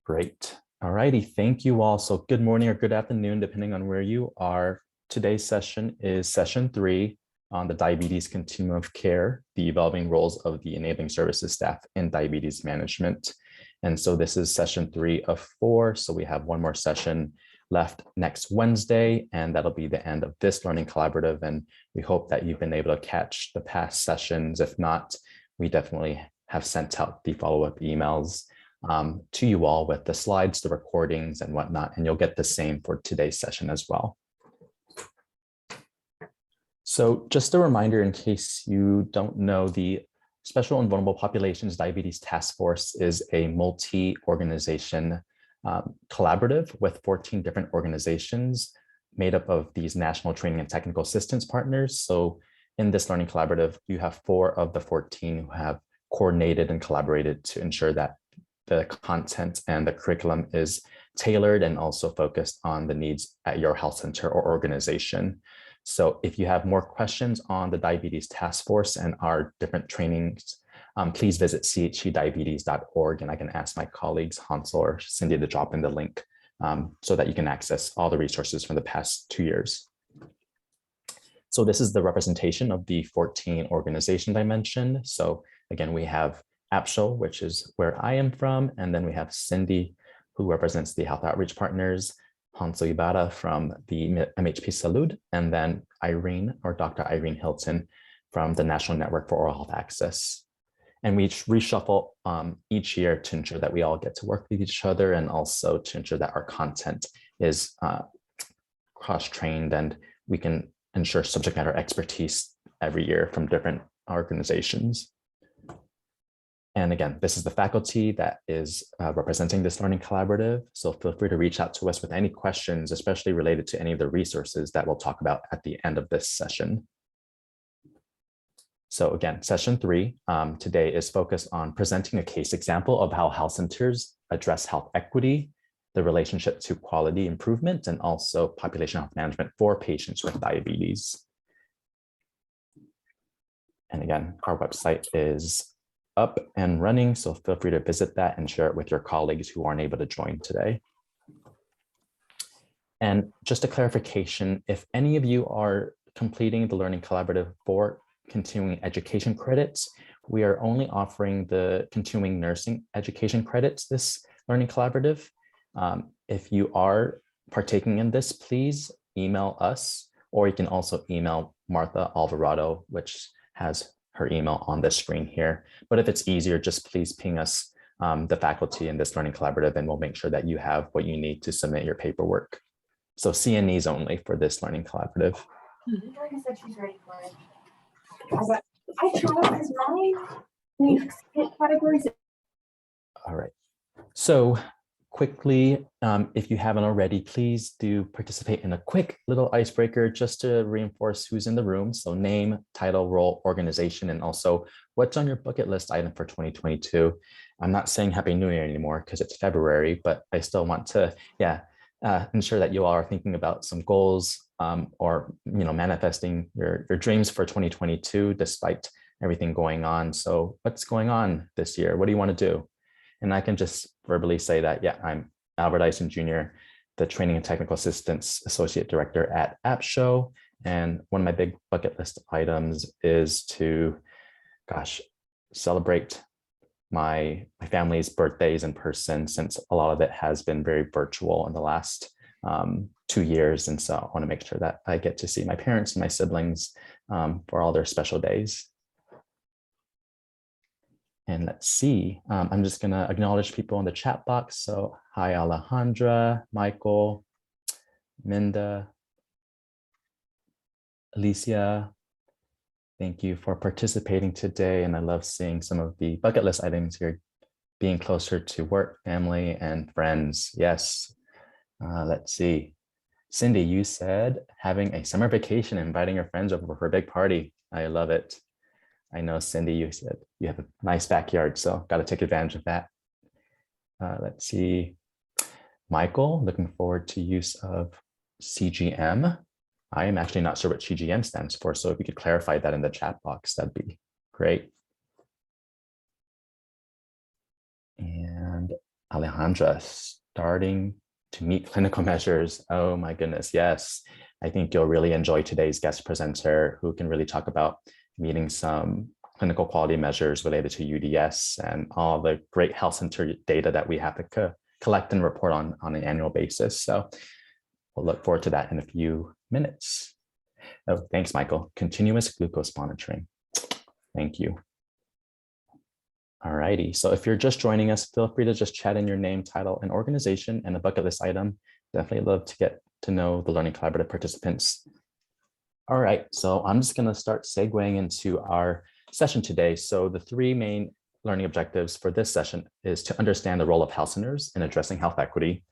Great. All righty. Thank you all. So good morning or good afternoon, depending on where you are. Today's session is session 3 on the diabetes continuum of care, the evolving roles of the enabling services staff in diabetes management. And so this is session 3 of 4. So we have one more session left next Wednesday, and that'll be the end of this learning collaborative. And we hope that you've been able to catch the past sessions. If not, we definitely have sent out the follow-up emails to you all with the slides, the recordings and whatnot, and you'll get the same for today's session as well. So just a reminder, in case you don't know, the Special and Vulnerable Populations Diabetes Task Force is a multi-organization collaborative with 14 different organizations made up of these national training and technical assistance partners. So in this learning collaborative, you have 4 of the 14 who have coordinated and collaborated to ensure that the content and the curriculum is tailored and also focused on the needs at your health center or organization. So if you have more questions on the Diabetes Task Force and our different trainings, please visit chediabetes.org, and I can ask my colleagues, Hansel or Cindy, to drop in the link so that you can access all the resources from the past 2 years. So this is the representation of the 14 organizations I mentioned. So again, we have APSHO, which is where I am from, and then we have Cindy, who represents the Health Outreach Partners, Hansel Ibarra from the MHP Salud, and then Irene, or Dr. Irene Hilton, from the National Network for Oral Health Access. And we reshuffle each year to ensure that we all get to work with each other, and also to ensure that our content is cross-trained and we can ensure subject matter expertise every year from different organizations. And again, this is the faculty that is representing this learning collaborative. So feel free to reach out to us with any questions, especially related to any of the resources that we'll talk about at the end of this session. So again, session 3 today is focused on presenting a case example of how health centers address health equity, the relationship to quality improvement, and also population health management for patients with diabetes. And again, our website is up and running, so feel free to visit that and share it with your colleagues who aren't able to join today. And just a clarification, if any of you are completing the learning collaborative for continuing education credits, we are only offering the continuing nursing education credits this learning collaborative. If you are partaking in this, please email us, or you can also email Martha Alvarado, which has her email on the screen here. But if it's easier, just please ping us, the faculty in this learning collaborative, and we'll make sure that you have what you need to submit your paperwork. So CNEs only for this learning collaborative. Victoria said she's ready for it. I tried because mine categories. All right. So quickly, if you haven't already, please do participate in a quick little icebreaker just to reinforce who's in the room. So name, title, role, organization, and also what's on your bucket list item for 2022. I'm not saying Happy New Year anymore because it's February, but I still want to, ensure that you all are thinking about some goals or manifesting your dreams for 2022 despite everything going on. So what's going on this year? What do you want to do? And I can just verbally say that, I'm Albert Eisen Jr., the Training and Technical Assistance Associate Director at APSHO. And one of my big bucket list items is to, celebrate my family's birthdays in person, since a lot of it has been very virtual in the last 2 years. And so I want to make sure that I get to see my parents and my siblings for all their special days. And let's see, I'm just going to acknowledge people in the chat box. So hi, Alejandra, Michael, Minda, Alicia. Thank you for participating today. And I love seeing some of the bucket list items here, being closer to work, family, and friends. Yes. Let's see. Cindy, you said having a summer vacation, inviting your friends over for a big party. I love it. I know, Cindy, you said you have a nice backyard, so got to take advantage of that. Let's see. Michael, looking forward to use of CGM. I am actually not sure what CGM stands for, so if you could clarify that in the chat box, that'd be great. And Alejandra, starting to meet clinical measures. Oh my goodness, yes. I think you'll really enjoy today's guest presenter who can really talk about meeting some clinical quality measures related to UDS and all the great health center data that we have to collect and report on an annual basis. So we'll look forward to that in a few minutes. Oh, thanks, Michael. Continuous glucose monitoring. Thank you. All righty. So if you're just joining us, feel free to just chat in your name, title, and organization and a bucket list item. Definitely love to get to know the Learning Collaborative participants. All right. So I'm just going to start segueing into our session today. So the three main learning objectives for this session is to understand the role of health centers in addressing health equity.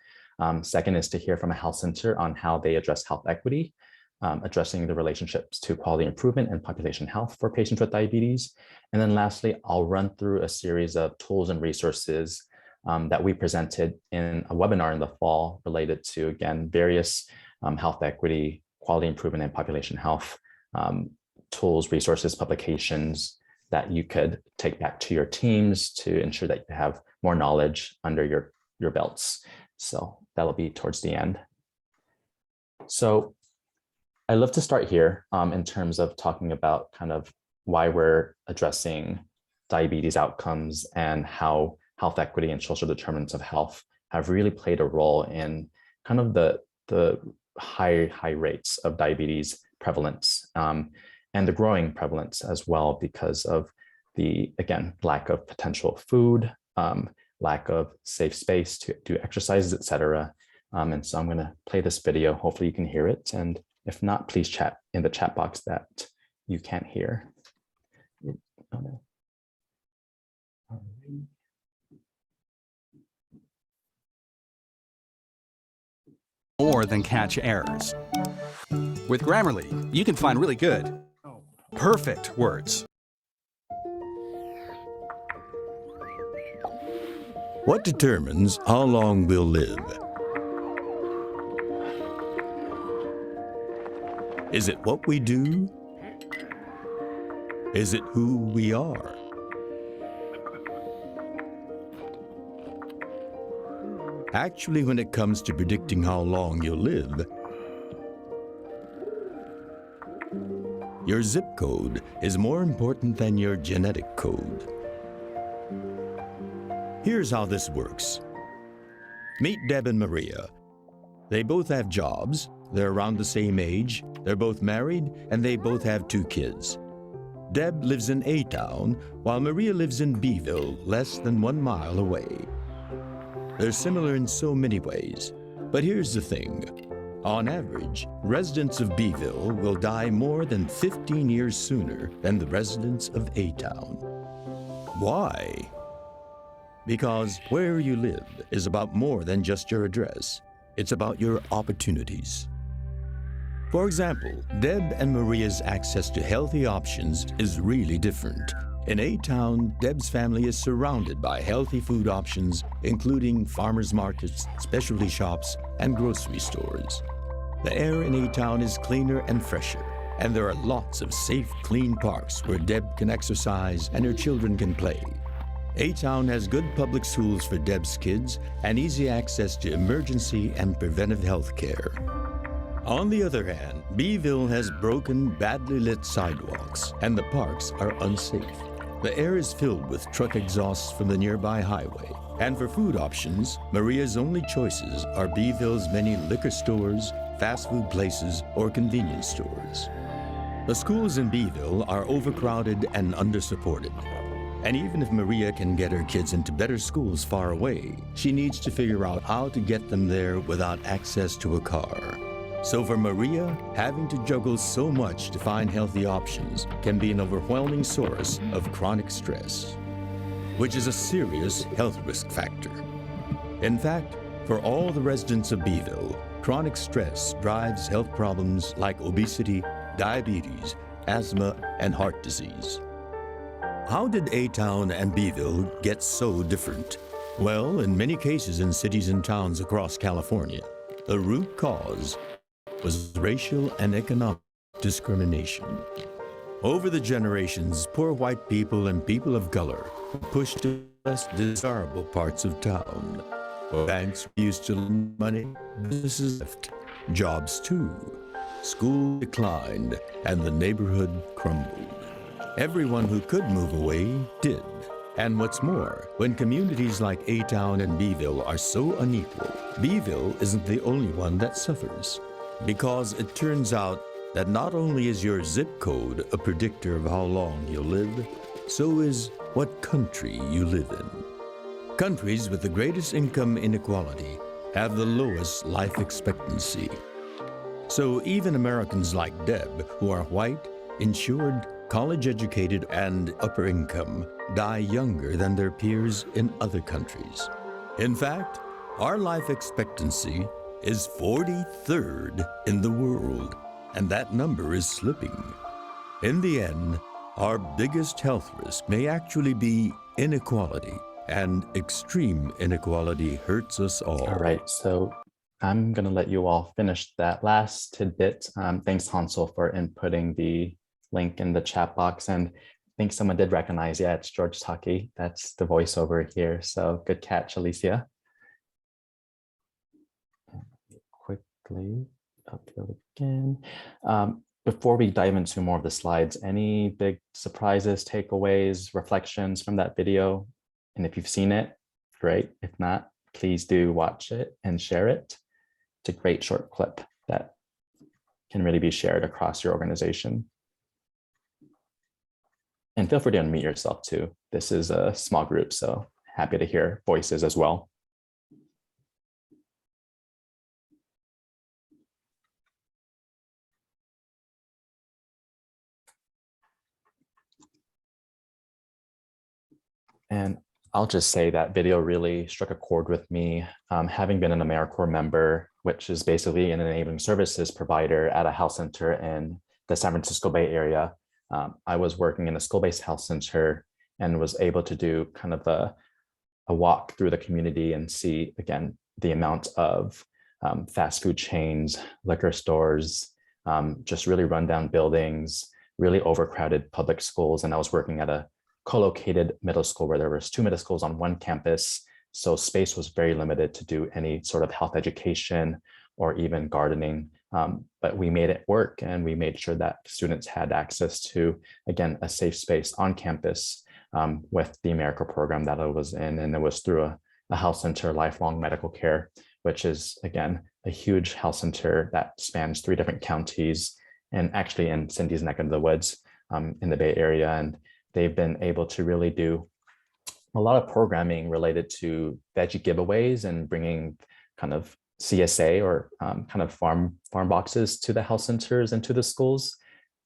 Second is to hear from a health center on how they address health equity, addressing the relationships to quality improvement and population health for patients with diabetes. And then lastly, I'll run through a series of tools and resources that we presented in a webinar in the fall related to, again, various health equity, quality improvement, and population health tools, resources, publications that you could take back to your teams to ensure that you have more knowledge under your belts. So that'll be towards the end. So I love to start here in terms of talking about kind of why we're addressing diabetes outcomes and how health equity and social determinants of health have really played a role in kind of the high rates of diabetes prevalence and the growing prevalence as well because of the, again, lack of potential food, lack of safe space to do exercises, et cetera. And so I'm going to play this video. Hopefully you can hear it. And if not, please chat in the chat box that you can't hear. More than catch errors. With Grammarly, you can find really good, perfect words. What determines how long we'll live? Is it what we do? Is it who we are? Actually, when it comes to predicting how long you'll live, your zip code is more important than your genetic code. Here's how this works. Meet Deb and Maria. They both have jobs, they're around the same age, they're both married, and they both have 2 kids. Deb lives in A-Town, while Maria lives in B-ville, less than 1 mile away. They're similar in so many ways, but here's the thing. On average, residents of B-ville will die more than 15 years sooner than the residents of A-Town. Why? Because where you live is about more than just your address. It's about your opportunities. For example, Deb and Maria's access to healthy options is really different. In A-Town, Deb's family is surrounded by healthy food options, including farmers markets, specialty shops, and grocery stores. The air in A-Town is cleaner and fresher, and there are lots of safe, clean parks where Deb can exercise and her children can play. A-Town has good public schools for Deb's kids and easy access to emergency and preventive health care. On the other hand, B-ville has broken, badly lit sidewalks, and the parks are unsafe. The air is filled with truck exhausts from the nearby highway. And for food options, Maria's only choices are B-ville's many liquor stores, fast food places, or convenience stores. The schools in B-ville are overcrowded and undersupported. And even if Maria can get her kids into better schools far away, she needs to figure out how to get them there without access to a car. So for Maria, having to juggle so much to find healthy options can be an overwhelming source of chronic stress, which is a serious health risk factor. In fact, for all the residents of B-ville, chronic stress drives health problems like obesity, diabetes, asthma, and heart disease. How did A-Town and B-ville get so different? Well, in many cases in cities and towns across California, the root cause was racial and economic discrimination. Over the generations, poor white people and people of color were pushed less desirable parts of town. Banks used to lend money, businesses left, jobs too. School declined, and the neighborhood crumbled. Everyone who could move away did. And what's more, when communities like A-Town and Beeville are so unequal, Beeville isn't the only one that suffers. Because it turns out that not only is your zip code a predictor of how long you'll live, so is what country you live in. Countries with the greatest income inequality have the lowest life expectancy. So even Americans like Deb, who are white, insured, college-educated, and upper income, die younger than their peers in other countries. In fact, our life expectancy is 43rd in the world, and that number is slipping. In the end, our biggest health risk may actually be inequality, and extreme inequality hurts us all. All right, so I'm going to let you all finish that last tidbit. Thanks, Hansel, for inputting the link in the chat box. And I think someone did recognize, yeah, it's George Takei. That's the voiceover here. So good catch, Alicia. Quickly upload again. Before we dive into more of the slides, any big surprises, takeaways, reflections from that video? And if you've seen it, great. If not, please do watch it and share it. It's a great short clip that can really be shared across your organization. And feel free to unmute yourself too. This is a small group, so happy to hear voices as well. And I'll just say that video really struck a chord with me. Having been an AmeriCorps member, which is basically an enabling services provider at a health center in the San Francisco Bay Area, I was working in a school-based health center and was able to do kind of a walk through the community and see, again, the amount of fast food chains, liquor stores, just really rundown buildings, really overcrowded public schools. And I was working at a co-located middle school where there was 2 middle schools on one campus. So space was very limited to do any sort of health education or even gardening. But we made it work, and we made sure that students had access to, again, a safe space on campus with the AmeriCorps program that I was in. And it was through a health center, lifelong medical care, which is, again, a huge health center that spans 3 different counties and actually in Cindy's neck of the woods in the Bay Area. And they've been able to really do a lot of programming related to veggie giveaways and bringing kind of CSA or kind of farm boxes to the health centers and to the schools,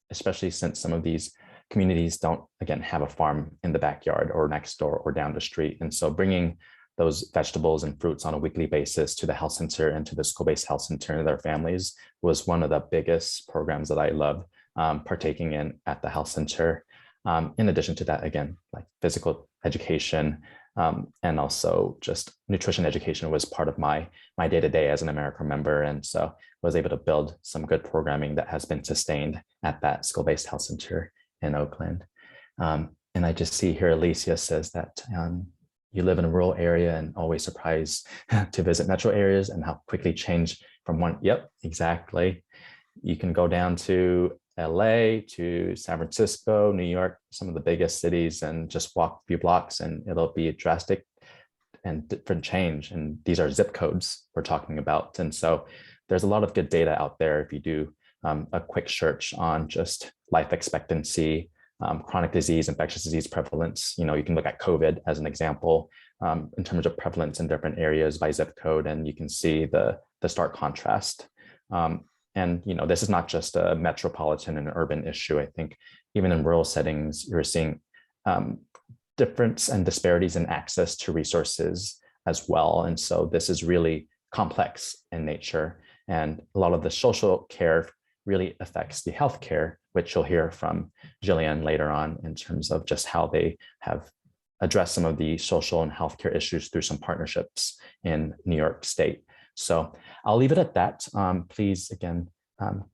especially since some of these communities don't, again, have a farm in the backyard or next door or down the street. And so bringing those vegetables and fruits on a weekly basis to the health center and to the school-based health center and their families was one of the biggest programs that I love partaking in at the health center. In addition to that, again, like physical education and also just nutrition education was part of my day-to-day as an AmeriCorps member. And so was able to build some good programming that has been sustained at that school-based health center in Oakland. And I just see here, Alicia says that you live in a rural area and always surprised to visit metro areas and how quickly change from one. Yep, exactly. You can go down to LA to San Francisco, New York, some of the biggest cities, and just walk a few blocks and it'll be a drastic and different change. And these are zip codes we're talking about. And so there's a lot of good data out there if you do a quick search on just life expectancy, chronic disease, infectious disease prevalence. You know, you can look at COVID as an example in terms of prevalence in different areas by zip code, and you can see the stark contrast. And, you know, this is not just a metropolitan and urban issue. I think even in rural settings, you're seeing difference and disparities in access to resources as well. And so this is really complex in nature. And a lot of the social care really affects the healthcare, which you'll hear from Jillian later on in terms of just how they have addressed some of the social and healthcare issues through some partnerships in New York State. So I'll leave it at that. Please, again,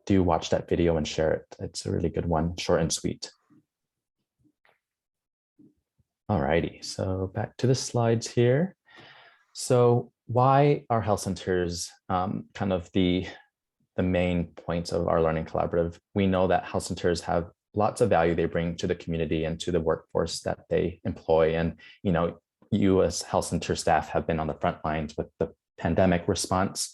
do watch that video and share it. It's a really good one, short and sweet. All righty, so back to the slides here. So why are health centers kind of the main points of our learning collaborative? We know that health centers have lots of value they bring to the community and to the workforce that they employ. And, you as health center staff have been on the front lines with the pandemic response.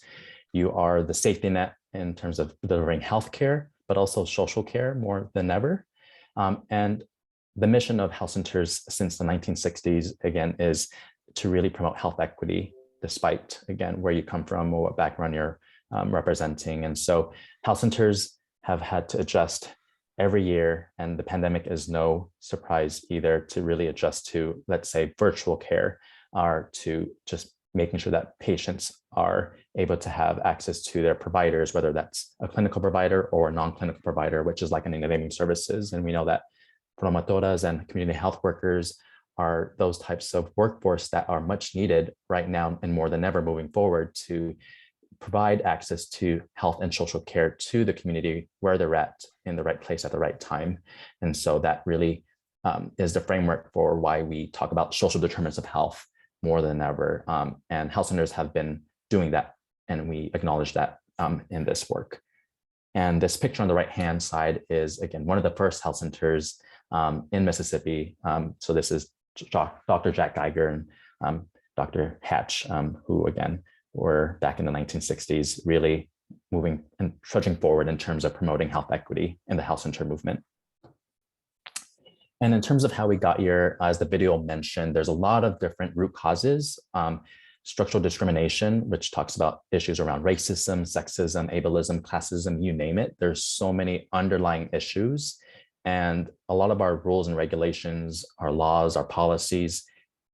You are the safety net in terms of delivering healthcare, but also social care more than ever. And the mission of health centers since the 1960s, again, is to really promote health equity, despite, again, where you come from or what background you're representing. And so health centers have had to adjust every year, and the pandemic is no surprise either, to really adjust to, let's say, virtual care, or to just making sure that patients are able to have access to their providers, whether that's a clinical provider or a non-clinical provider, which is like an innovating services. And we know that promotoras and community health workers are those types of workforce that are much needed right now and more than ever moving forward to provide access to health and social care to the community where they're at, in the right place at the right time. And so that really is the framework for why we talk about social determinants of health more than ever. And health centers have been doing that, and we acknowledge that in this work. And this picture on the right-hand side is, again, one of the first health centers in Mississippi. So this is Dr. Jack Geiger and Dr. Hatch, who, again, were back in the 1960s, really moving and trudging forward in terms of promoting health equity in the health center movement. And in terms of how we got here, as the video mentioned, there's a lot of different root causes. Structural discrimination, which talks about issues around racism, sexism, ableism, classism, you name it. There's so many underlying issues. And a lot of our rules and regulations, our laws, our policies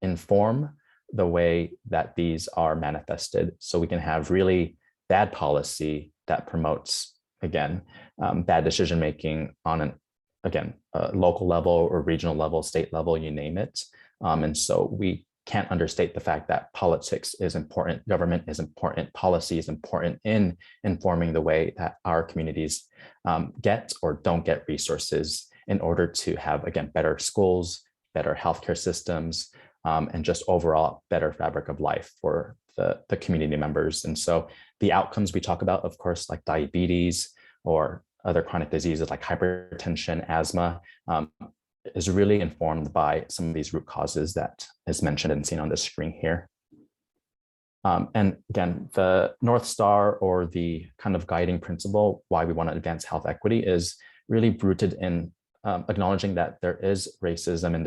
inform the way that these are manifested. So we can have really bad policy that promotes, again, bad decision-making on an, again, local level or regional level, state level, you name it. And so we can't understate the fact that politics is important, government is important, policy is important in informing the way that our communities get or don't get resources in order to have, again, better schools, better healthcare systems, and just overall better fabric of life for the community members. And so the outcomes we talk about, of course, like diabetes or other chronic diseases like hypertension, asthma, is really informed by some of these root causes that is mentioned and seen on the screen here. And again, the North Star, or the kind of guiding principle why we want to advance health equity, is really rooted in acknowledging that there is racism and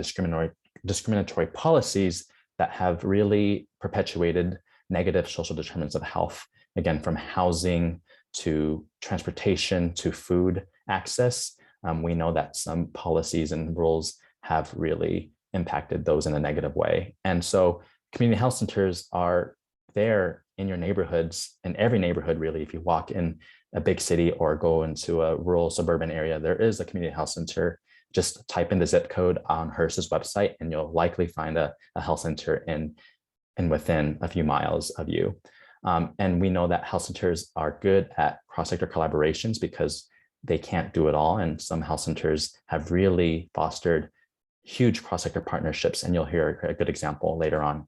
discriminatory policies that have really perpetuated negative social determinants of health, again, from housing to transportation to food access. We know that some policies and rules have really impacted those in a negative way. And so community health centers are there in your neighborhoods, in every neighborhood, really. If you walk in a big city or go into a rural suburban area, there is a community health center. Just type in the zip code on HRSA's website, and you'll likely find a health center in within a few miles of you. And we know that health centers are good at cross-sector collaborations because they can't do it all. And some health centers have really fostered huge cross-sector partnerships, and you'll hear a good example later on.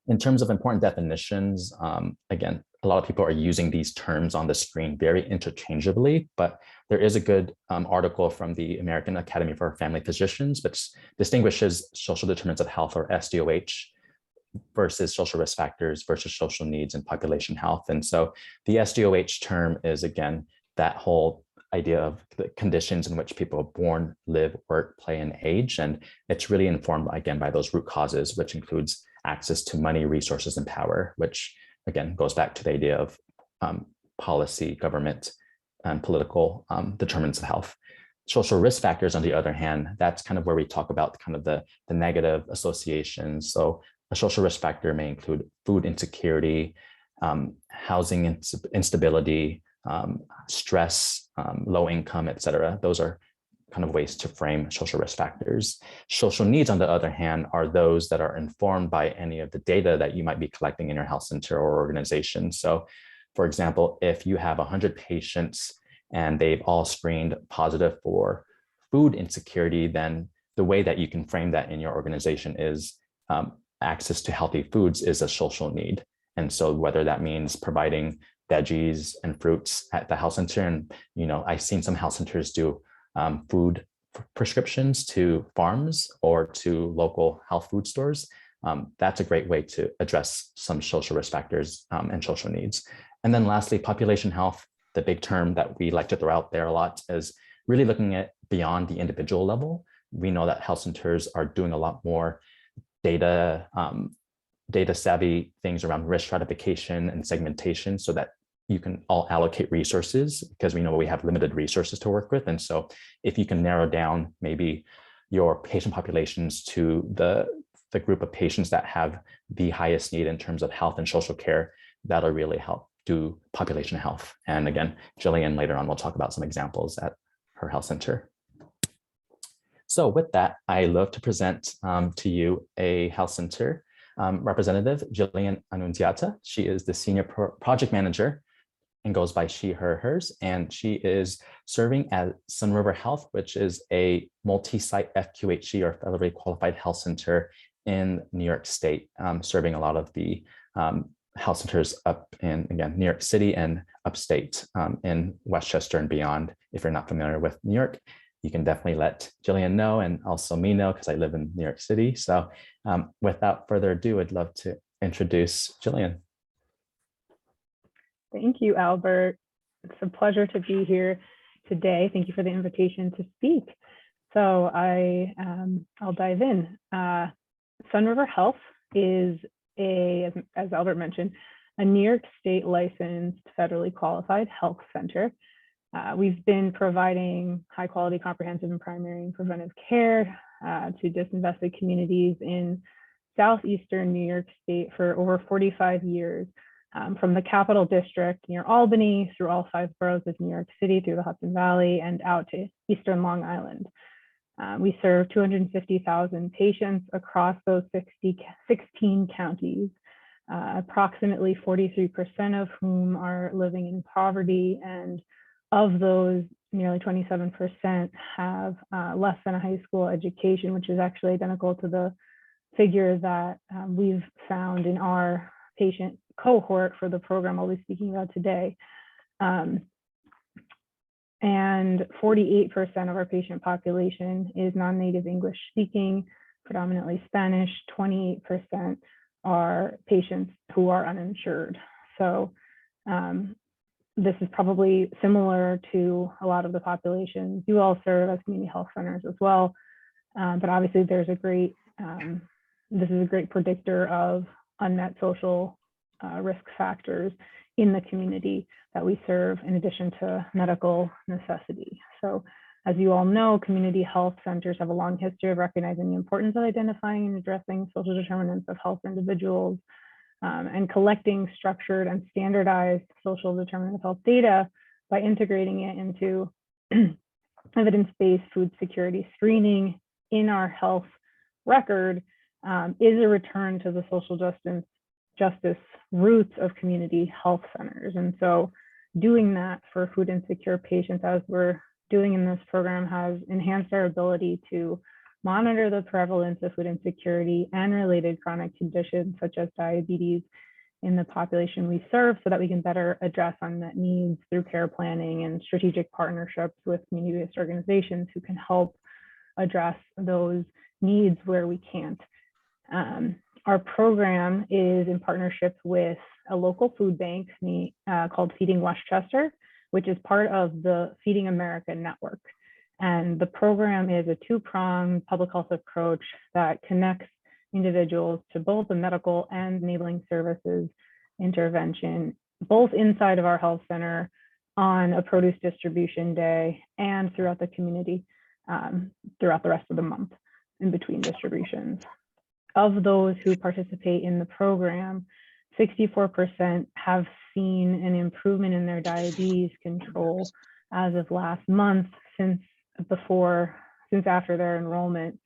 In terms of important definitions, again, a lot of people are using these terms on the screen very interchangeably, but there is a good article from the American Academy for Family Physicians, which distinguishes social determinants of health, or SDOH, versus social risk factors versus social needs and population health. And so the SDOH term is, again, that whole idea of the conditions in which people are born, live, work, play, and age. And it's really informed, again, by those root causes, which includes access to money, resources, and power, which, again, goes back to the idea of policy, government, and political determinants of health. Social risk factors, on the other hand, that's kind of where we talk about kind of the negative associations. So a social risk factor may include food insecurity, housing instability, stress, low income, et cetera. Those are kind of ways to frame social risk factors. Social needs, on the other hand, are those that are informed by any of the data that you might be collecting in your health center or organization. So, for example, if you have 100 patients and they've all screened positive for food insecurity, then the way that you can frame that in your organization is access to healthy foods is a social need. And so whether that means providing veggies and fruits at the health center, and I've seen some health centers do food prescriptions to farms or to local health food stores. That's a great way to address some social risk factors and social needs. And then lastly, population health, the big term that we like to throw out there a lot, is really looking at beyond the individual level. We know that health centers are doing a lot more data savvy things around risk stratification and segmentation so that you can all allocate resources, because we know we have limited resources to work with. And so if you can narrow down maybe your patient populations to the group of patients that have the highest need in terms of health and social care, that'll really help do population health. And again, Jillian later on will talk about some examples at her health center. So with that, I love to present to you a health center representative, Jillian Annunziata. She is the senior project manager and goes by she, her, hers. And she is serving at Sun River Health, which is a multi-site FQHC or federally qualified health center in New York State, serving a lot of the health centers up in, again, New York City and upstate in Westchester and beyond. If you're not familiar with New York, you can definitely let Jillian know, and also me know, because I live in New York City. So without further ado, I'd love to introduce Jillian. Thank you, Albert. It's a pleasure to be here today. Thank you for the invitation to speak. So I'll dive in. Sun River Health is as Albert mentioned, a New York State licensed federally qualified health center. We've been providing high quality, comprehensive and primary and preventive care to disinvested communities in southeastern New York State for over 45 years. From the Capital District near Albany through all 5 boroughs of New York City, through the Hudson Valley and out to Eastern Long Island. We serve 250,000 patients across those 16 counties, approximately 43% of whom are living in poverty. And of those, nearly 27% have less than a high school education, which is actually identical to the figure that we've found in our patient cohort for the program I'll be speaking about today. And 48% of our patient population is non-native English speaking, predominantly Spanish. 28% are patients who are uninsured. So this is probably similar to a lot of the populations you all serve as community health centers as well. But obviously there's a great, this is a great predictor of unmet social risk factors in the community that we serve, in addition to medical necessity. So as you all know, community health centers have a long history of recognizing the importance of identifying and addressing social determinants of health for individuals, and collecting structured and standardized social determinant of health data by integrating it into evidence-based food security screening in our health record is a return to the social justice roots of community health centers. And so doing that for food insecure patients, as we're doing in this program, has enhanced our ability to monitor the prevalence of food insecurity and related chronic conditions such as diabetes in the population we serve, so that we can better address unmet needs through care planning and strategic partnerships with community-based organizations who can help address those needs where we can't. Our program is in partnership with a local food bank called Feeding Westchester, which is part of the Feeding America network. And the program is a 2-pronged public health approach that connects individuals to both the medical and enabling services intervention, both inside of our health center on a produce distribution day and throughout the community throughout the rest of the month in between distributions. Of those who participate in the program, 64% have seen an improvement in their diabetes control as of last month since after their enrollment,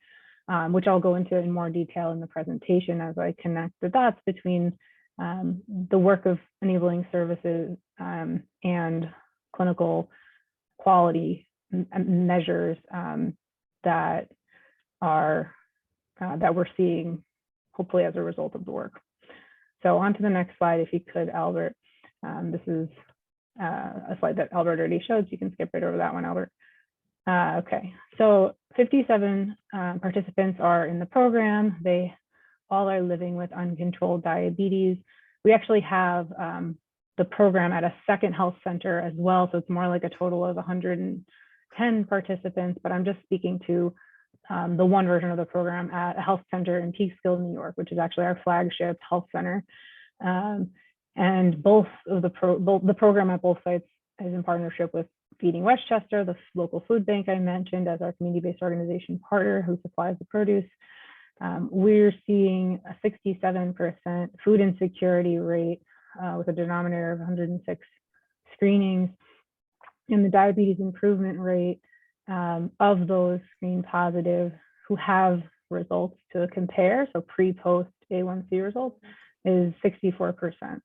which I'll go into in more detail in the presentation as I connect the dots between the work of enabling services and clinical quality measures that are that we're seeing, hopefully as a result of the work. So on to the next slide, if you could, Albert. This is a slide that Albert already showed, so you can skip right over that one, Albert. Okay, so 57 participants are in the program. They all are living with uncontrolled diabetes. We actually have the program at a second health center as well, so it's more like a total of 110 participants, but I'm just speaking to the one version of the program at a health center in Peekskill, New York, which is actually our flagship health center. And both of the program at both sites is in partnership with Feeding Westchester, the local food bank I mentioned as our community-based organization partner who supplies the produce. We're seeing a 67% food insecurity rate with a denominator of 106 screenings, and the diabetes improvement rate of those screen positive who have results to compare, so pre-post A1C results, is 64%.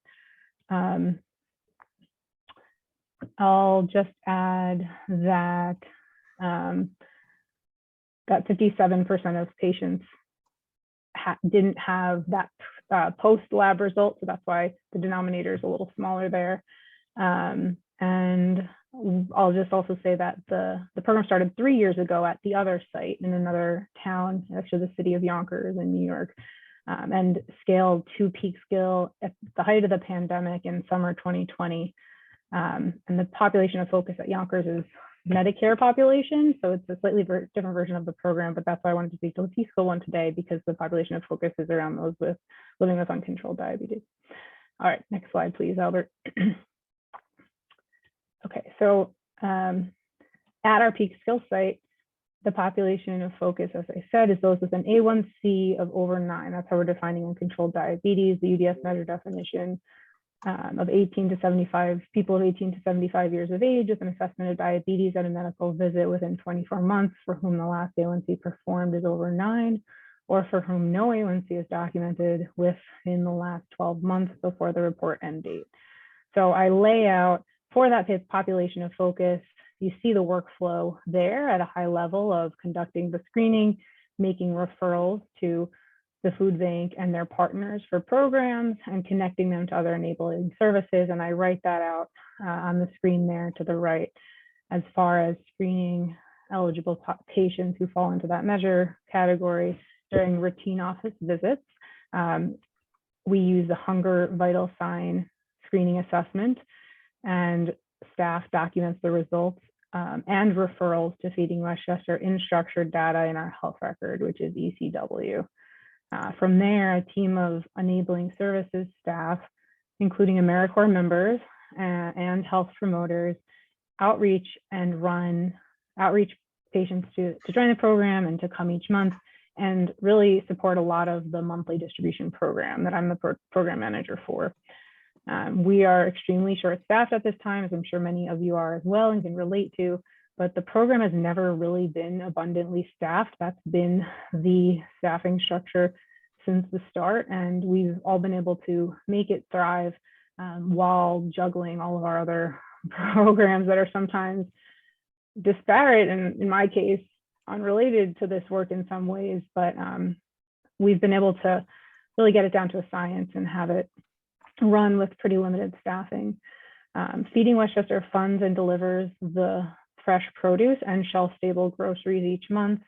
I'll just add that that 57% of patients didn't have that post-lab result, so that's why the denominator is a little smaller there. And I'll just also say that the program started 3 years ago at the other site in another town, actually the city of Yonkers in New York, and scaled to Peekskill at the height of the pandemic in summer 2020. And the population of focus at Yonkers is Medicare population, so it's a slightly different version of the program, but that's why I wanted to speak to the Peekskill one today, because the population of focus is around those with living with uncontrolled diabetes. All right, next slide, please, Albert. Okay, so at our Peekskill site, the population of focus, as I said, is those with an A1C of over 9. That's how we're defining uncontrolled diabetes. The UDS measure definition of 18 to 75 people of 18 to 75 years of age with an assessment of diabetes at a medical visit within 24 months for whom the last A1C performed is over 9, or for whom no A1C is documented within the last 12 months before the report end date. So I lay out for that population of focus, you see the workflow there at a high level of conducting the screening, making referrals to the food bank and their partners for programs, and connecting them to other enabling services. And I write that out on the screen there to the right as far as screening eligible patients who fall into that measure category during routine office visits. We use the hunger vital sign screening assessment, and staff documents the results and referrals to Feeding Westchester in structured data in our health record, which is ECW. From there, a team of enabling services staff, including AmeriCorps members and health promoters, outreach patients to join the program and to come each month, and really support a lot of the monthly distribution program that I'm the program manager for. We are extremely short-staffed at this time, as I'm sure many of you are as well and can relate to, but the program has never really been abundantly staffed. That's been the staffing structure since the start, and we've all been able to make it thrive while juggling all of our other programs that are sometimes disparate, and in my case, unrelated to this work in some ways, but we've been able to really get it down to a science and have it run with pretty limited staffing. Feeding Westchester funds and delivers the fresh produce and shelf-stable groceries each month.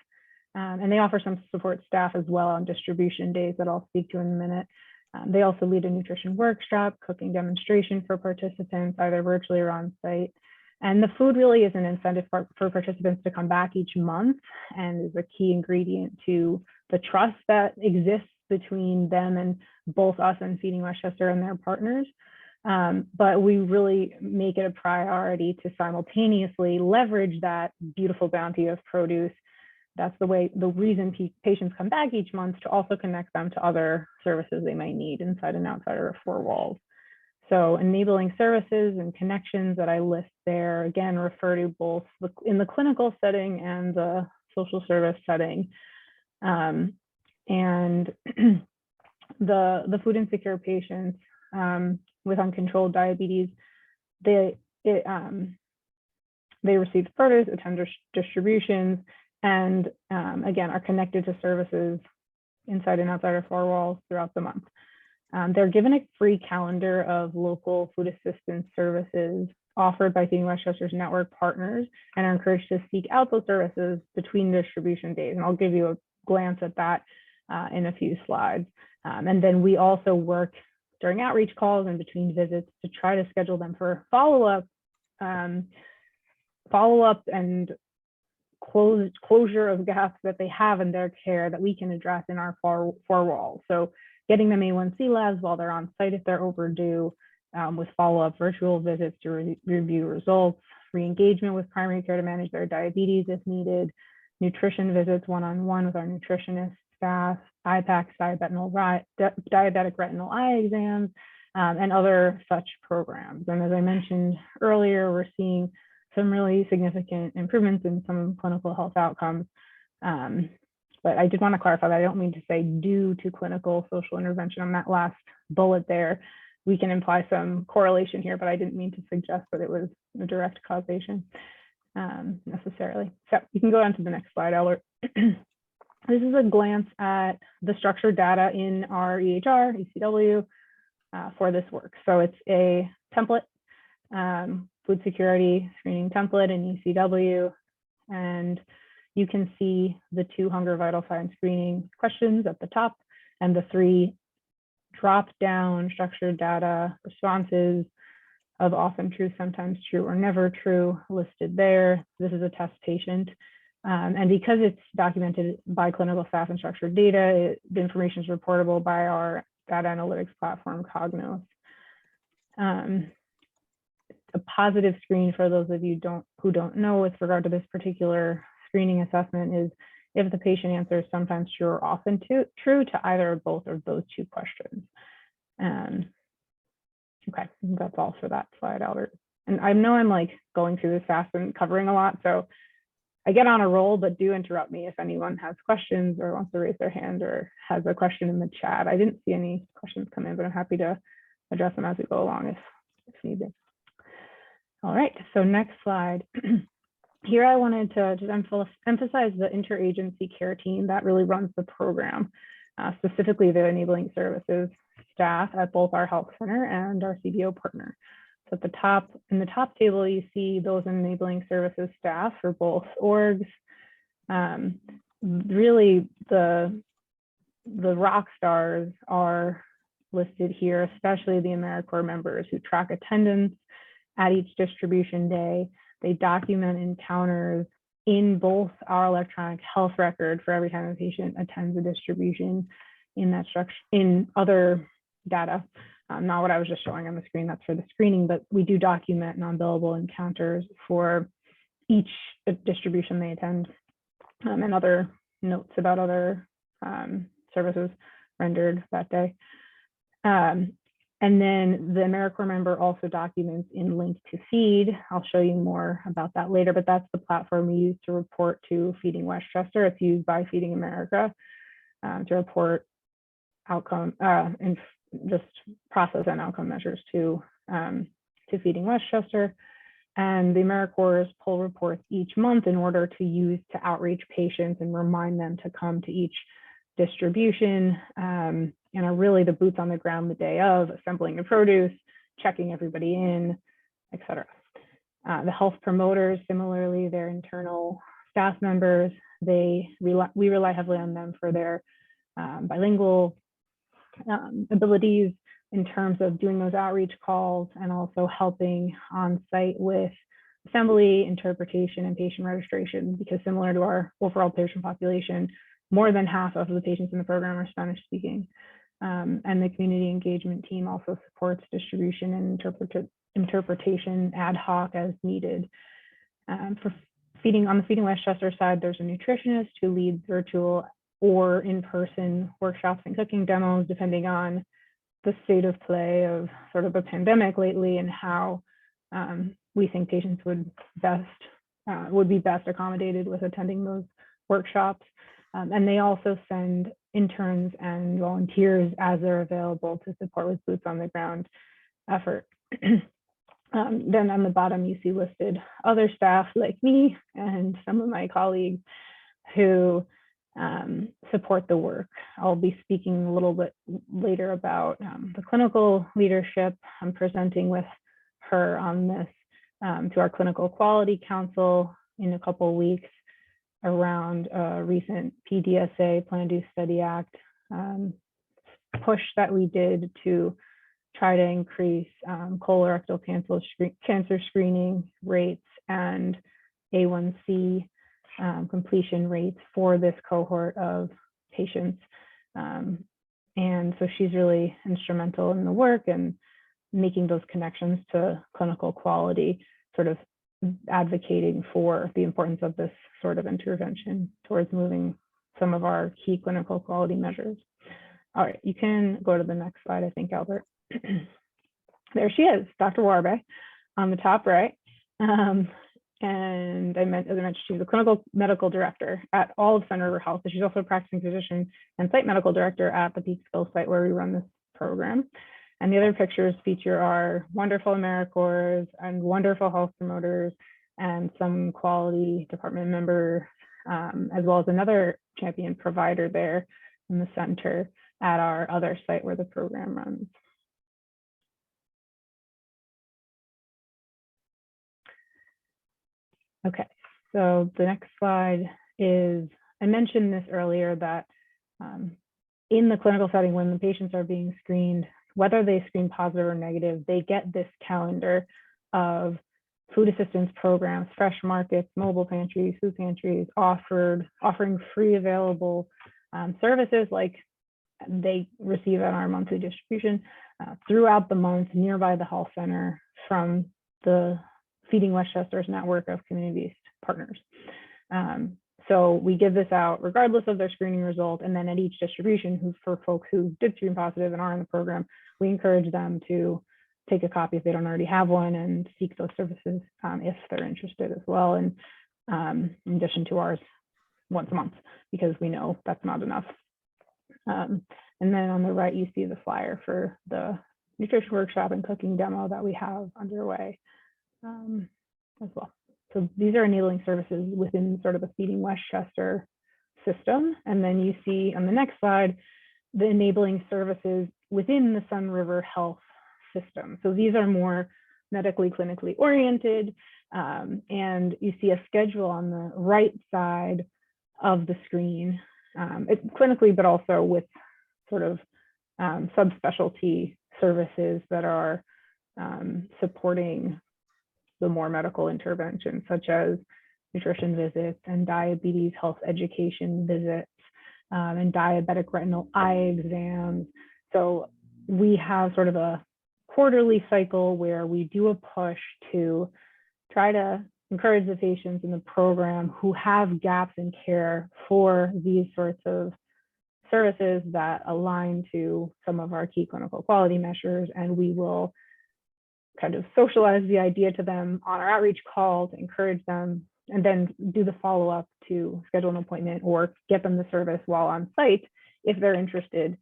And they offer some support staff as well on distribution days that I'll speak to in a minute. They also lead a nutrition workshop, cooking demonstration for participants, either virtually or on site. And the food really is an incentive for participants to come back each month, and is a key ingredient to the trust that exists between them and both us and Feeding Westchester and their partners. But we really make it a priority to simultaneously leverage that beautiful bounty of produce. That's the reason patients come back each month, to also connect them to other services they might need inside and outside our 4 walls. So enabling services and connections that I list there, again, refer to both in the clinical setting and the social service setting. And the food insecure patients with uncontrolled diabetes, they receive produce, attend distributions, and again, are connected to services inside and outside our four walls throughout the month. They're given a free calendar of local food assistance services offered by Feeding Westchester's network partners, and are encouraged to seek out those services between distribution days. And I'll give you a glance at that in a few slides. And then we also work during outreach calls and between visits to try to schedule them for follow-up and closure of gaps that they have in their care that we can address in our four walls. So getting them A1C labs while they're on site if they're overdue, with follow-up virtual visits to review results, re-engagement with primary care to manage their diabetes if needed, nutrition visits one-on-one with our nutritionist staff, IPACs, diabetic retinal eye exams, and other such programs. And as I mentioned earlier, we're seeing some really significant improvements in some clinical health outcomes. But I did want to clarify that I don't mean to say due to clinical social intervention on that last bullet there. We can imply some correlation here, but I didn't mean to suggest that it was a direct causation necessarily. So you can go on to the next slide, Albert. This is a glance at the structured data in our EHR, ECW, for this work. So it's a template, food security screening template in ECW, and you can see the 2 hunger vital sign screening questions at the top and the 3 drop-down structured data responses of often true, sometimes true, or never true listed there. This is a test patient. And because it's documented by clinical staff and structured data, the information is reportable by our data analytics platform, Cognos. A positive screen for those of you who don't know with regard to this particular screening assessment is if the patient answers sometimes true or often true to either or both of those 2 questions. Okay, that's all for that slide, Albert. And I know I'm like going through this fast and covering a lot, so I get on a roll, but do interrupt me if anyone has questions or wants to raise their hand or has a question in the chat. I didn't see any questions come in, but I'm happy to address them as we go along if needed. All right, so next slide. Here I wanted to just emphasize the interagency care team that really runs the program, specifically the enabling services staff at both our health center and our CBO partner. So at the top, in the top table, you see those enabling services staff for both orgs. Really, the rock stars are listed here, especially the AmeriCorps members who track attendance at each distribution day. They document encounters in both our electronic health record for every time a patient attends a distribution in that structure, in other data. Not what I was just showing on the screen, that's for the screening, but we do document non-billable encounters for each distribution they attend, and other notes about other services rendered that day. And then the AmeriCorps member also documents in Link to Feed. I'll show you more about that later, but that's the platform we use to report to Feeding Westchester. It's used by Feeding America to report outcome and just process and outcome measures to Feeding Westchester. And the AmeriCorps pull reports each month in order to use to outreach patients and remind them to come to each distribution, and are really the boots on the ground the day of, assembling the produce, checking everybody in, et cetera. The health promoters, similarly, they're internal staff members. We rely heavily on them for their bilingual abilities in terms of doing those outreach calls and also helping on site with assembly, interpretation, and patient registration, because similar to our overall patient population, more than half of the patients in the program are Spanish speaking. And the community engagement team also supports distribution and interpretation ad hoc as needed. For feeding, on the Feeding Westchester side, there's a nutritionist who leads virtual or in-person workshops and cooking demos, depending on the state of play of sort of a pandemic lately and how we think patients would be best accommodated with attending those workshops. And they also send interns and volunteers as they're available to support with boots on the ground effort. Then on the bottom, you see listed other staff like me and some of my colleagues who support the work. I'll be speaking a little bit later about the clinical leadership. I'm presenting with her on this to our Clinical Quality Council in a couple of weeks around a recent PDSA, Plan Do Study Act push that we did to try to increase colorectal cancer screening rates and A1C completion rates for this cohort of patients. And so she's really instrumental in the work and making those connections to clinical quality, sort of advocating for the importance of this sort of intervention towards moving some of our key clinical quality measures. All right, you can go to the next slide, I think, Albert. There she is, Dr. Warbe, on the top right. And as I mentioned, she's a clinical medical director at all of Sun River Health. So she's also a practicing physician and site medical director at the Peekskill site where we run this program. And the other pictures feature our wonderful AmeriCorps and wonderful health promoters and some quality department member, as well as another champion provider there in the center at our other site where the program runs. Okay, so the next slide is, I mentioned this earlier, that in the clinical setting, when the patients are being screened, whether they screen positive or negative, they get this calendar of food assistance programs, fresh markets, mobile pantries, food pantries, offering free available services like they receive at our monthly distribution throughout the month nearby the health center from the Feeding Westchester's network of community-based partners. So we give this out regardless of their screening result, and then at each distribution, for folks who did screen positive and are in the program, we encourage them to take a copy if they don't already have one and seek those services if they're interested as well, and in addition to ours once a month, because we know that's not enough. And then on the right, you see the flyer for the nutrition workshop and cooking demo that we have underway as well. So these are enabling services within sort of the Feeding Westchester system. And then you see on the next slide, the enabling services within the Sun River Health system. So these are more medically, clinically oriented. And you see a schedule on the right side of the screen, clinically, but also with sort of subspecialty services that are supporting the more medical interventions, such as nutrition visits and diabetes health education visits and diabetic retinal eye exams. So we have sort of a quarterly cycle where we do a push to try to encourage the patients in the program who have gaps in care for these sorts of services that align to some of our key clinical quality measures, and we will kind of socialize the idea to them on our outreach call to encourage them, and then do the follow-up to schedule an appointment or get them the service while on site if they're interested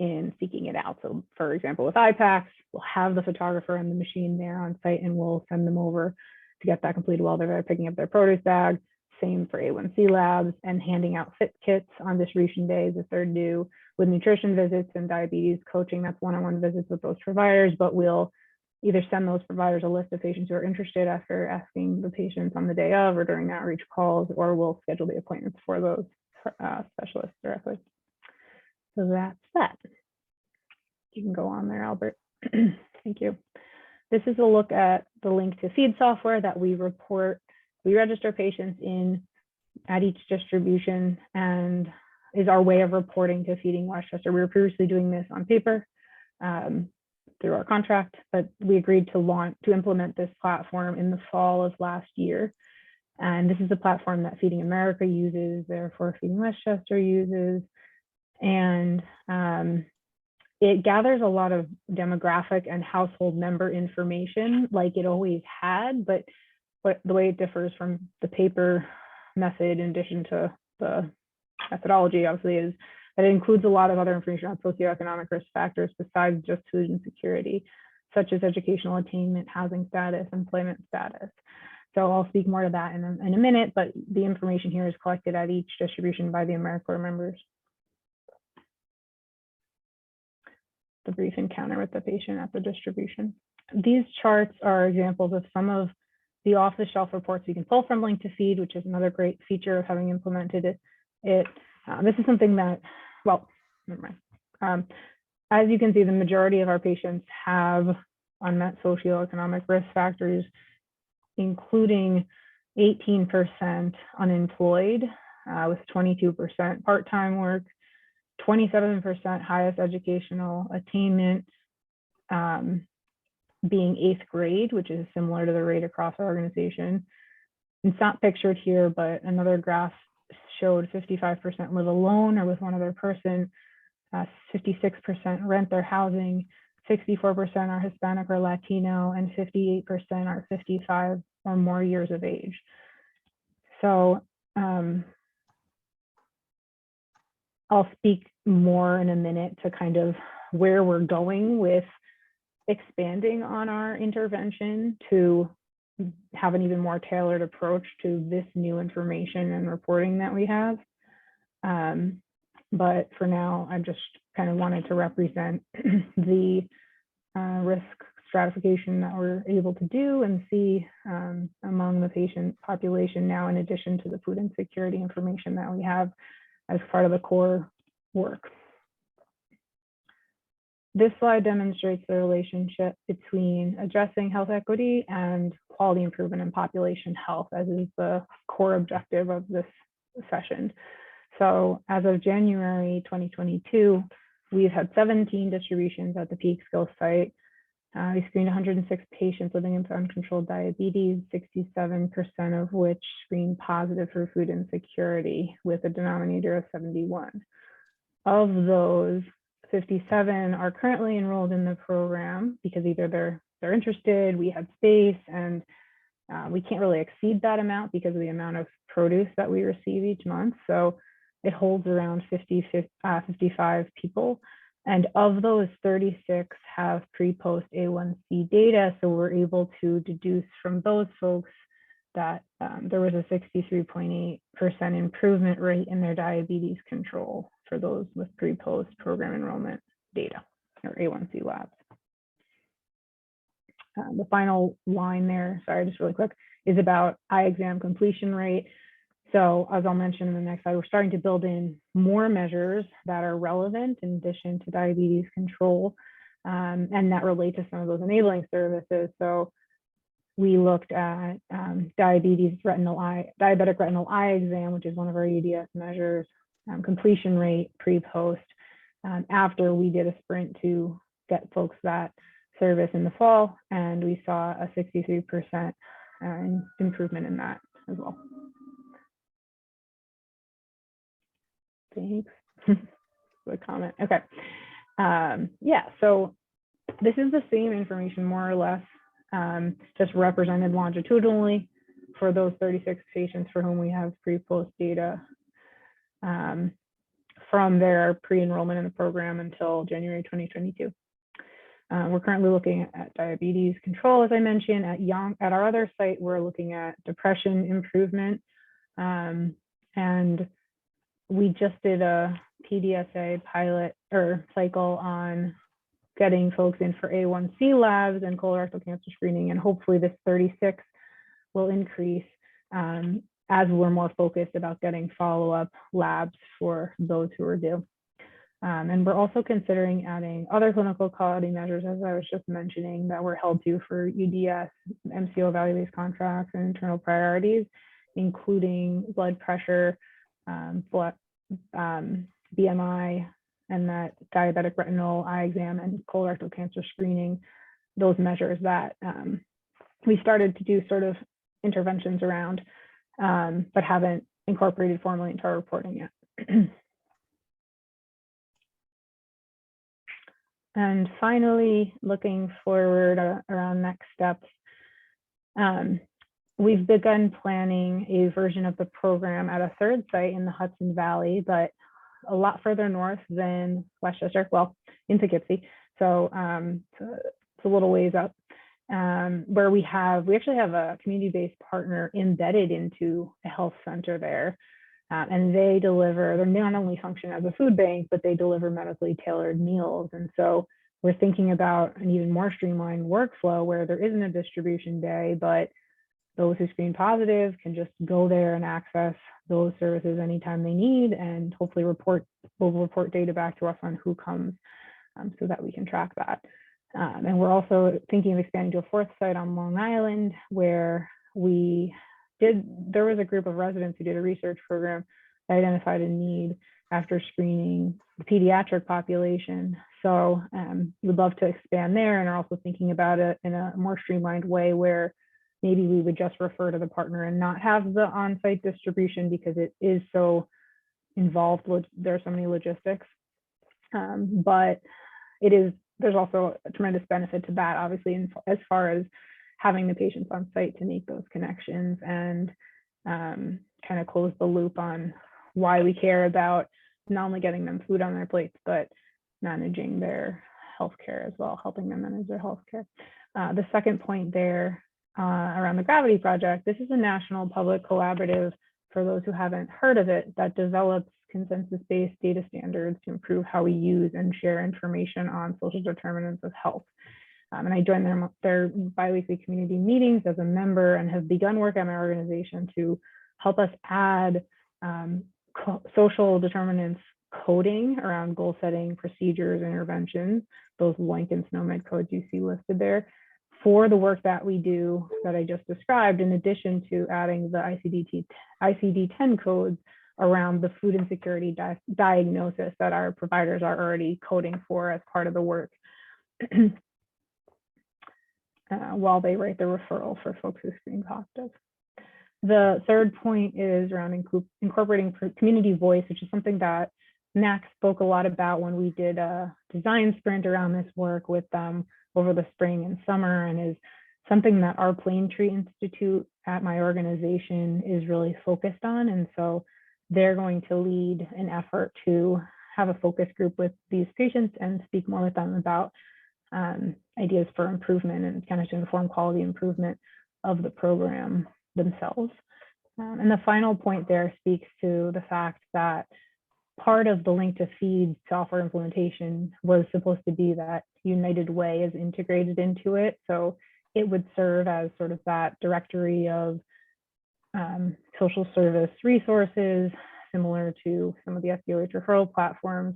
in seeking it out. So for example, with IPACs, we'll have the photographer and the machine there on site, and we'll send them over to get that completed while they're there picking up their produce bag. Same for A1C labs and handing out fit kits on distribution days if they're due. With nutrition visits and diabetes coaching, that's one-on-one visits with those providers, but we'll either send those providers a list of patients who are interested after asking the patients on the day of or during outreach calls, or we'll schedule the appointments for those specialists directly. So that's that. You can go on there, Albert. Thank you. This is a look at the link to feed software that we register patients in at each distribution, and is our way of reporting to Feeding Westchester. We were previously doing this on paper through our contract, but we agreed to implement this platform in the fall of last year. And this is a platform that Feeding America uses, therefore Feeding Westchester uses. And it gathers a lot of demographic and household member information like it always had, but the way it differs from the paper method, in addition to the methodology, obviously, is that it includes a lot of other information on socioeconomic risk factors besides just food insecurity, such as educational attainment, housing status, employment status. So I'll speak more to that in a minute, but the information here is collected at each distribution by the AmeriCorps members. The brief encounter with the patient at the distribution. These charts are examples of some of the off-the-shelf reports you can pull from Link to Feed, which is another great feature of having implemented it. This is something that, well, never mind. As you can see, the majority of our patients have unmet socioeconomic risk factors, including 18% unemployed, with 22% part-time work, 27% highest educational attainment, being 8th grade, which is similar to the rate across our organization. It's not pictured here, but another graph showed 55% live alone or with one other person, 56% rent their housing, 64% are Hispanic or Latino, and 58% are 55 or more years of age. So I'll speak more in a minute to kind of where we're going with expanding on our intervention to have an even more tailored approach to this new information and reporting that we have. But for now, I just kind of wanted to represent the risk stratification that we're able to do and see among the patient population now, in addition to the food insecurity information that we have as part of the core work. This slide demonstrates the relationship between addressing health equity and quality improvement in population health, as is the core objective of this session. So as of January 2022, we've had 17 distributions at the Peak Skills site. We screened 106 patients living with uncontrolled diabetes, 67% of which screened positive for food insecurity with a denominator of 71. Of those, 57 are currently enrolled in the program because either they're interested, we had space, and we can't really exceed that amount because of the amount of produce that we receive each month. So it holds around 55 people. And of those, 36 have pre-post A1C data. So we're able to deduce from those folks that there was a 63.8% improvement rate in their diabetes control for those with pre-post program enrollment data or A1C labs. The final line there, sorry, just really quick, is about eye exam completion rate. So as I'll mention in the next slide, we're starting to build in more measures that are relevant in addition to diabetes control, and that relate to some of those enabling services. So we looked at diabetic retinal eye exam, which is one of our EDS measures, completion rate pre-post, after we did a sprint to get folks that service in the fall, and we saw a 63% improvement in that as well. Thanks. The comment. Okay. Yeah, so this is the same information more or less, just represented longitudinally for those 36 patients for whom we have pre-post data from their pre-enrollment in the program until January 2022. We're currently looking at diabetes control, as I mentioned. At our other site, we're looking at depression improvement, and we just did a PDSA pilot or cycle on getting folks in for A1C labs and colorectal cancer screening, and hopefully this 36 will increase as we're more focused about getting follow-up labs for those who are due. And we're also considering adding other clinical quality measures, as I was just mentioning, that we're held to for UDS, MCO value-based contracts, and internal priorities, including blood pressure, BMI, and that diabetic retinal eye exam and colorectal cancer screening, those measures that we started to do sort of interventions around, but haven't incorporated formally into our reporting yet. And finally, looking forward around next steps, we've begun planning a version of the program at a third site in the Hudson Valley, but a lot further north than Westchester, well, in Poughkeepsie. So it's a little ways up. where we actually have a community-based partner embedded into a health center there. And they're not only function as a food bank, but they deliver medically tailored meals. And so we're thinking about an even more streamlined workflow where there isn't a distribution day, but those who screen positive can just go there and access those services anytime they need, and hopefully will report data back to us on who comes, so that we can track that. And we're also thinking of expanding to a fourth site on Long Island, where there was a group of residents who did a research program that identified a need after screening the pediatric population. So we'd love to expand there, and are also thinking about it in a more streamlined way where maybe we would just refer to the partner and not have the on-site distribution because it is so involved. There are so many logistics, but there's also a tremendous benefit to that, obviously, as far as having the patients on site to make those connections and kind of close the loop on why we care about not only getting them food on their plates, but managing their healthcare as well, helping them manage their healthcare. The second point there around the Gravity Project, this is a national public collaborative, for those who haven't heard of it, that develops consensus-based data standards to improve how we use and share information on social determinants of health. And I joined their biweekly community meetings as a member and have begun work at my organization to help us add social determinants coding around goal setting, procedures, interventions, those LOINC and SNOMED codes you see listed there, for the work that we do that I just described, in addition to adding the ICD-10 codes around the food insecurity diagnosis that our providers are already coding for as part of the work while they write the referral for folks who screen positive. The third point is around incorporating community voice, which is something that Max spoke a lot about when we did a design sprint around this work with them over the spring and summer, and is something that our Plaintree Institute at my organization is really focused on. And so they're going to lead an effort to have a focus group with these patients and speak more with them about ideas for improvement and kind of to inform quality improvement of the program themselves. And the final point there speaks to the fact that part of the Link to Feed software implementation was supposed to be that United Way is integrated into it. So it would serve as sort of that directory of social service resources, similar to some of the SDOH referral platforms,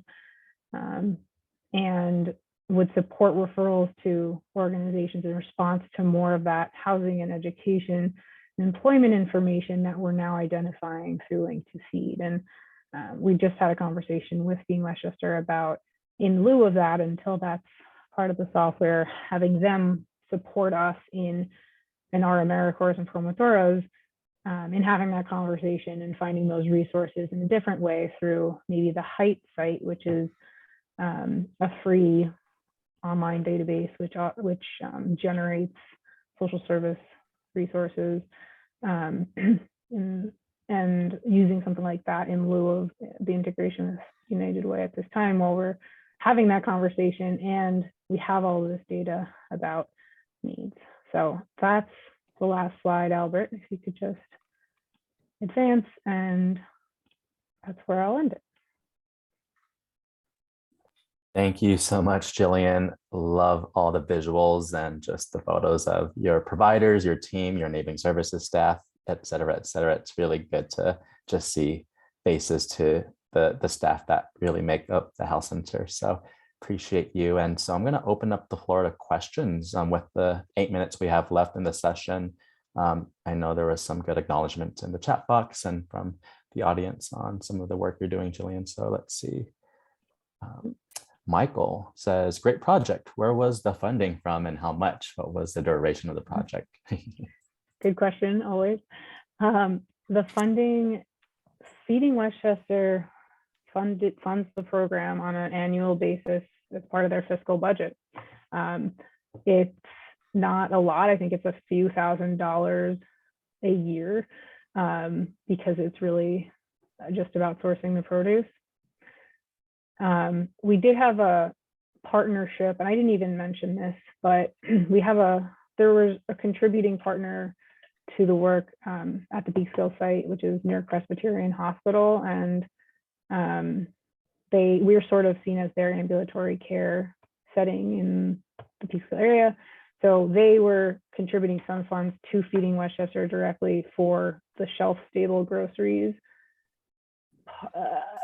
and would support referrals to organizations in response to more of that housing and education and employment information that we're now identifying through Link to Feed. And we just had a conversation with Dean Westchester about, in lieu of that, until that's part of the software, having them support us in our AmeriCorps and Promotoras in having that conversation and finding those resources in a different way through maybe the Height site, which is a free online database which generates social service resources, and using something like that in lieu of the integration with United Way at this time, while we're having that conversation and we have all of this data about needs. So that's the last slide, Albert, if you could just advance, and that's where I'll end it. Thank you so much, Jillian. Love all the visuals and just the photos of your providers, your team, your enabling services staff, et cetera, et cetera. It's really good to just see faces to the staff that really make up the health center. So appreciate you. And so I'm going to open up the floor to questions with the 8 minutes we have left in the session. I know there was some good acknowledgement in the chat box and from the audience on some of the work you're doing, Jillian. So let's see. Michael says, great project. Where was the funding from and how much? What was the duration of the project? Good question, always. The funding, Feeding Westchester funds the program on an annual basis as part of their fiscal budget. It's not a lot. I think it's a few $1,000s a year because it's really just about sourcing the produce. We did have a partnership, and I didn't even mention this, but we have a there was a contributing partner to the work at the Peekskill site, which is near Presbyterian Hospital, and we are sort of seen as their ambulatory care setting in the Peekskill area. So they were contributing some funds to Feeding Westchester directly for the shelf-stable groceries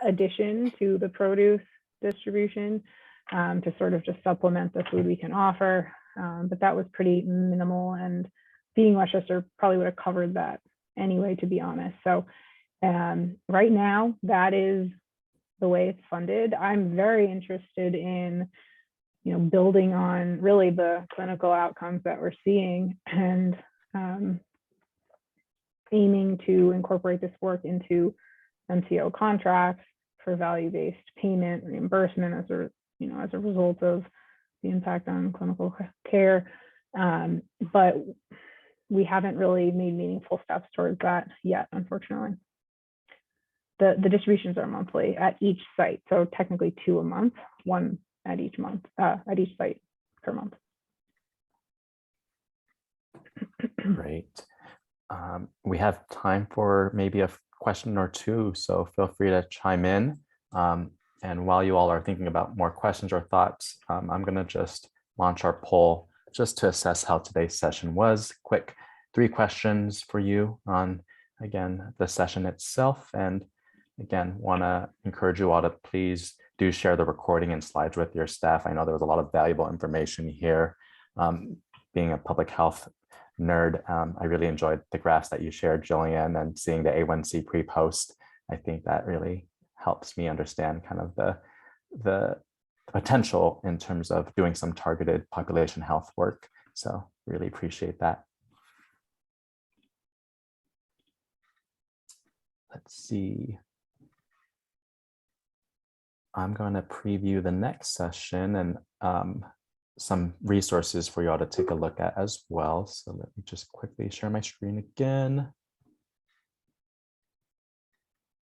addition to the produce distribution to sort of just supplement the food we can offer. But that was pretty minimal, and Feeding Westchester probably would have covered that anyway, to be honest. So right now, that is the way it's funded. I'm very interested in building on really the clinical outcomes that we're seeing and aiming to incorporate this work into MCO contracts for value-based payment reimbursement as a result of the impact on clinical care. But we haven't really made meaningful steps towards that yet, unfortunately. The distributions are monthly at each site, so technically 2 a month, 1 at each site per month. Great. We have time for maybe a question or two, so feel free to chime in. And while you all are thinking about more questions or thoughts, I'm going to just launch our poll just to assess how today's session was. Quick 3 questions for you on, again, the session itself. And again, want to encourage you all to please do share the recording and slides with your staff. I know there was a lot of valuable information here. Being a public health nerd, I really enjoyed the graphs that you shared, Jillian, and seeing the A1C pre-post. I think that really helps me understand kind of the potential in terms of doing some targeted population health work. So really appreciate that. Let's see. I'm going to preview the next session and some resources for you all to take a look at as well. So let me just quickly share my screen again.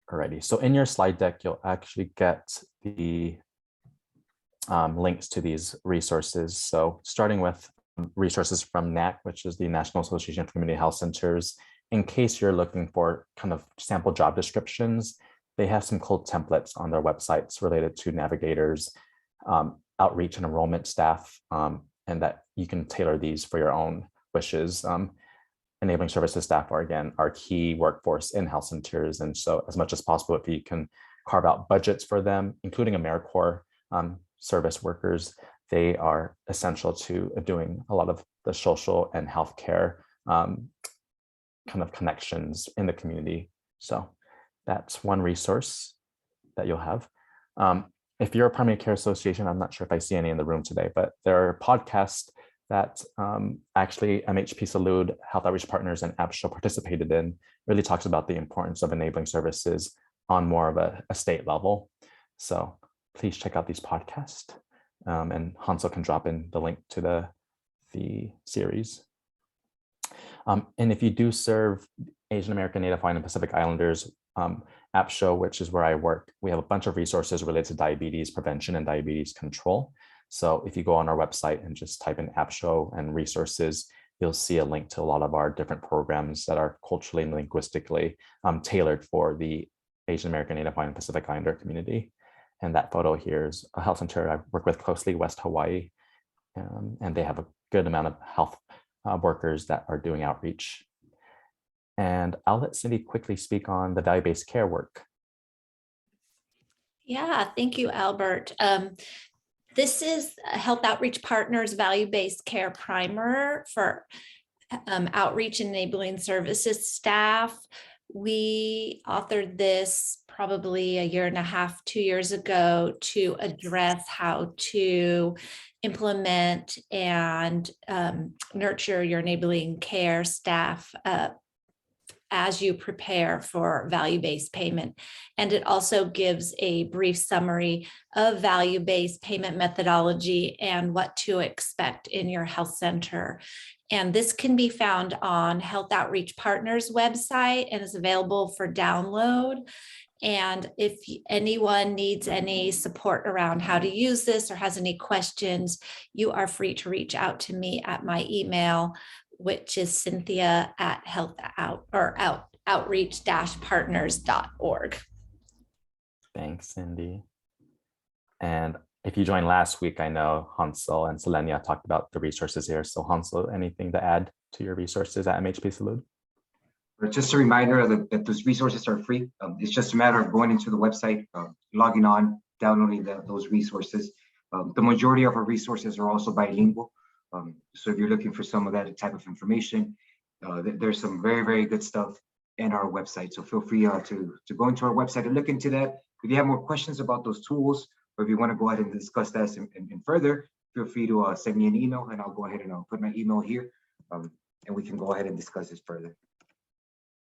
Alrighty, so in your slide deck, you'll actually get the links to these resources. So starting with resources from NAC, which is the National Association of Community Health Centers. In case you're looking for kind of sample job descriptions, they have some cool templates on their websites related to navigators, outreach and enrollment staff, and that you can tailor these for your own wishes. Enabling services staff are, again, our key workforce in health centers. And so as much as possible, if you can carve out budgets for them, including AmeriCorps service workers, they are essential to doing a lot of the social and healthcare kind of connections in the community. So that's one resource that you'll have. If you're a primary care association, I'm not sure if I see any in the room today, but there are podcasts that actually MHP Salud, Health Outreach Partners, and APSHO participated in, really talks about the importance of enabling services on more of a state level. So please check out these podcasts, and Hansel can drop in the link to the series. And if you do serve Asian American, Native Hawaiian, and Pacific Islanders, APSHO, which is where I work, we have a bunch of resources related to diabetes prevention and diabetes control. So if you go on our website and just type in APSHO and resources, you'll see a link to a lot of our different programs that are culturally and linguistically tailored for the Asian American, Native Hawaiian, and Pacific Islander community. And that photo here is a health center I work with closely, West Hawaii, and they have a good amount of health workers that are doing outreach. And I'll let Cindy quickly speak on the value-based care work. Yeah, thank you, Albert. This is Health Outreach Partners Value-Based Care Primer for outreach enabling services staff. We authored this probably 1.5 years, 2 years ago to address how to implement and nurture your enabling care staff as you prepare for value-based payment. And it also gives a brief summary of value-based payment methodology and what to expect in your health center. And this can be found on Health Outreach Partners website and is available for download. And if anyone needs any support around how to use this or has any questions, you are free to reach out to me at my email, which is cynthia@outreach-partners.org. Thanks, Cindy. And if you joined last week, I know Hansel and Selenia talked about the resources here. So Hansel, anything to add to your resources at MHP Salud? Just a reminder that those resources are free. It's just a matter of going into the website, logging on, downloading those resources. The majority of our resources are also bilingual. So if you're looking for some of that type of information, there's some very, very good stuff in our website. So feel free to go into our website and look into that. If you have more questions about those tools, or if you want to go ahead and discuss that and further, feel free to send me an email, and I'll go ahead and I'll put my email here, and we can go ahead and discuss this further.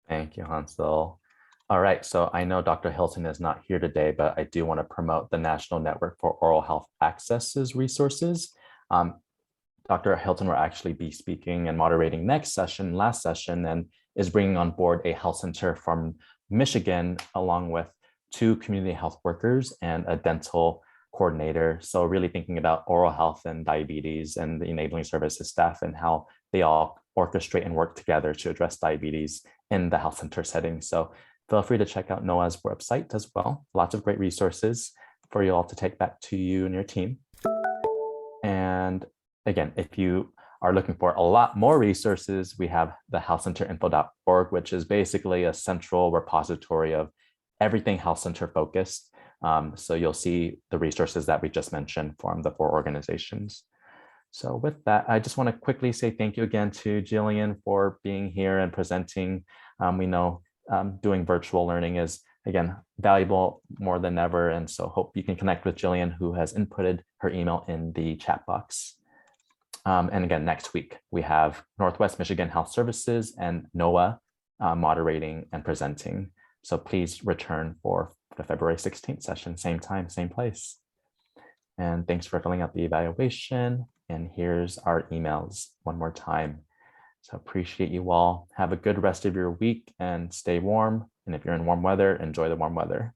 Thank you, Hansel. All right, so I know Dr. Hilton is not here today, but I do want to promote the National Network for Oral Health Access's resources. Dr. Hilton will actually be speaking and moderating last session, and is bringing on board a health center from Michigan, along with 2 community health workers and a dental coordinator. So really thinking about oral health and diabetes and the enabling services staff and how they all orchestrate and work together to address diabetes in the health center setting. So feel free to check out NOAA's website as well. Lots of great resources for you all to take back to you and your team. And again, if you are looking for a lot more resources, we have the healthcenterinfo.org, which is basically a central repository of everything health center focused. So you'll see the resources that we just mentioned from the 4 organizations. So with that, I just want to quickly say thank you again to Jillian for being here and presenting. We know doing virtual learning is, again, valuable more than ever. And so hope you can connect with Jillian, who has inputted her email in the chat box. And again, next week, we have Northwest Michigan Health Services and NOAA moderating and presenting. So please return for the February 16th session, same time, same place. And thanks for filling out the evaluation. And here's our emails one more time. So appreciate you all. Have a good rest of your week and stay warm. And if you're in warm weather, enjoy the warm weather.